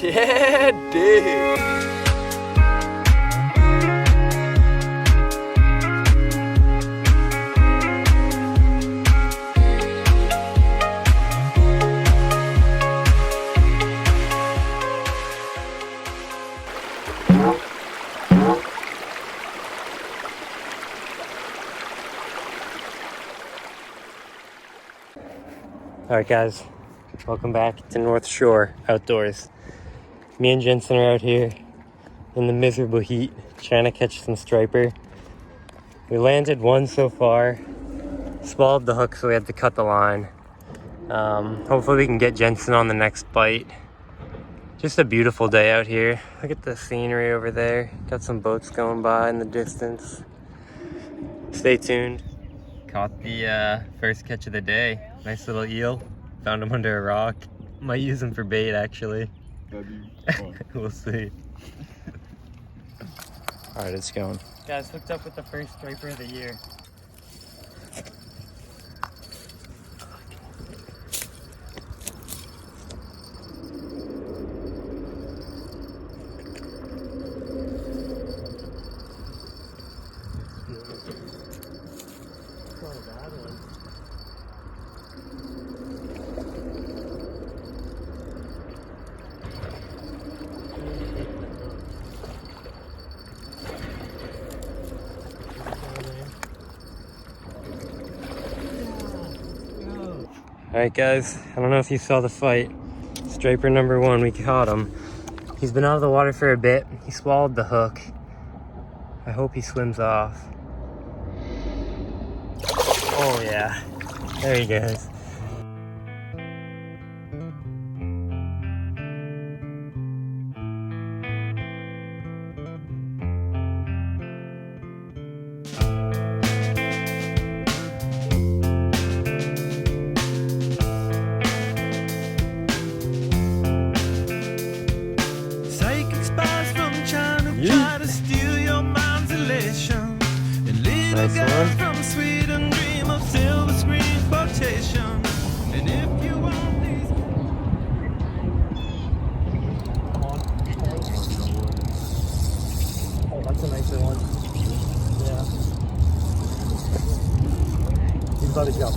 Yeah, dude. Alright guys, welcome back to North Shore Outdoors. Me and Jensen are out here in the miserable heat trying to catch some striper. We landed one so far, swallowed the hook so we had to cut the line. Hopefully we can get Jensen on the next bite. Just a beautiful day out here. Look at the scenery over there. Got some boats going by in the distance. Stay tuned. Caught the first catch of the day. Nice little eel. Found him under a rock. Might use him for bait actually. That'd be fun. We'll see. Alright, it's going. Guys, hooked up with the first striper of the year. Alright guys, I don't know if you saw the fight. Striper number one, we caught him. He's been out of the water for a bit. He swallowed the hook. I hope he swims off. Oh yeah, there he goes. Nice one. From Sweden, dream of silver screen quotation. And if you want these. Oh, that's a nicer one. Yeah. He's about to jump.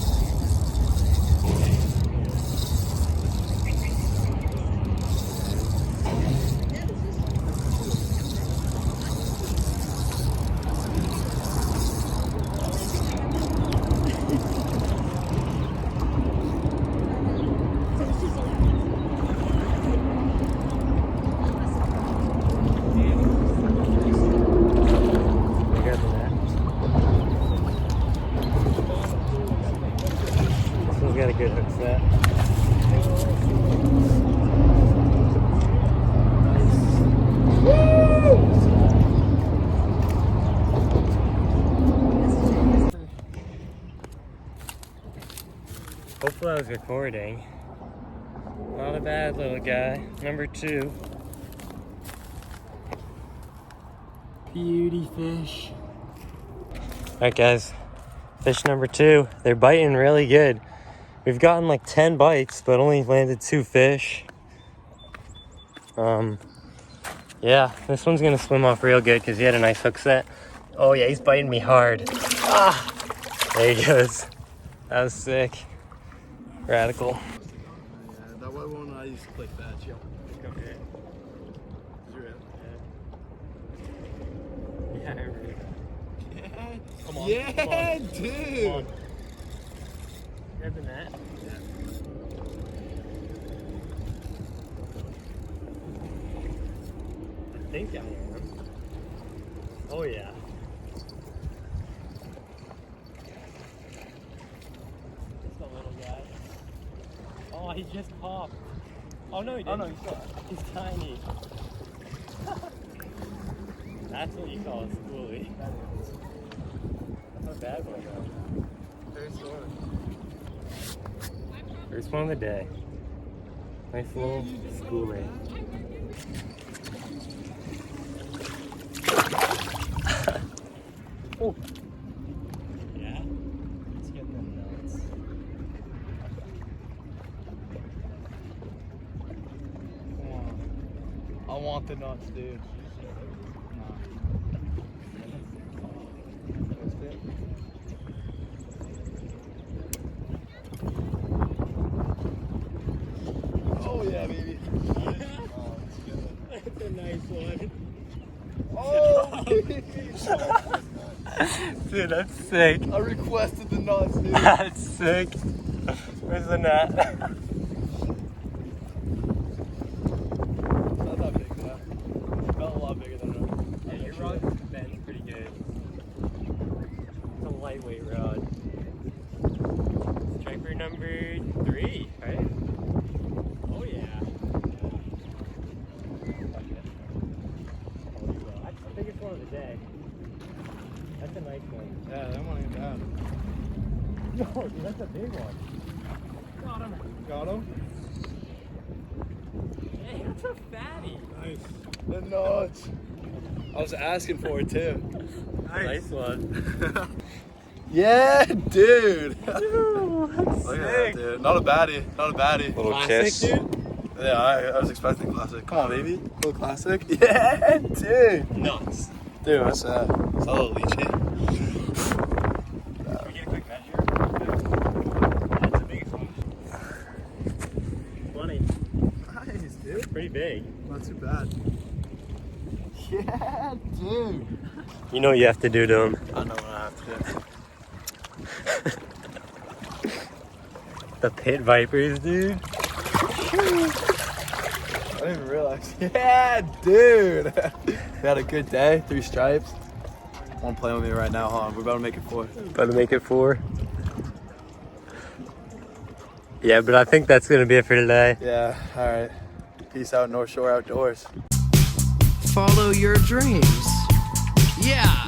Got a good hook set. Hopefully I was recording. Not a bad little guy. Number two. Beauty fish. Alright guys, fish number two. They're biting really good. We've gotten like 10 bites, but only landed 2 fish. Yeah, this one's gonna swim off real good because he had a nice hook set. Oh yeah, he's biting me hard. Ah, there he goes. That was sick. Radical. Yeah, that one I used to play fetch. Okay. Yeah, I remember. Come on. Yeah, come on. dude. Come on. Grab the net. Yeah. I think I am. Oh yeah. Just a little guy. Oh, he just popped. Oh no, he didn't. Oh no, you saw it. He's tiny. That's what you call a schoolie. That's not a bad one though. First one. First one of the day. Nice little schoolie. Oh. Yeah? Let's get them nuts. Come on. I want the nuts, dude. Oh yeah, baby. That's a nice one. Oh, Dude, that's sick. I requested the nuts, dude. That's sick. Where's the net? Not that big, though. Felt a lot bigger than Yeah, your rod bends pretty good. It's a lightweight rod. Striper number 3, right? Oh yeah. That's the biggest one of the day. That's a nice one. Yeah, that one ain't bad. No, dude, that's a big one. Got him. Got him? Hey, that's a fatty. Nice. The nuts. I was asking for it too. Nice one. Yeah, dude. Ooh, that's Look at that, sick. dude. Not a baddie. Not a baddie. Little kiss. Dude. Yeah, I was expecting classic. Come on, baby. Little classic. Yeah, dude. Nuts. Dude, that's a little leechy. Can we get a quick measure? That's the biggest one. 20. Nice, dude. Pretty big. Not too bad. Yeah, dude. You know what you have to do to him. I know what I have to do. The pit vipers, dude. I didn't even realize. Yeah, dude. We had a good day. 3 stripes. One playing with me right now, huh? We're about to make it 4. About to make it 4. Yeah, but I think that's gonna be it for today. Yeah, all right. Peace out, North Shore Outdoors. Follow your dreams. Yeah.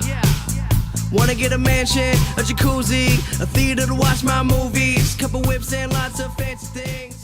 Wanna get a mansion, a jacuzzi, a theater to watch my movies, couple whips and lots of fancy things.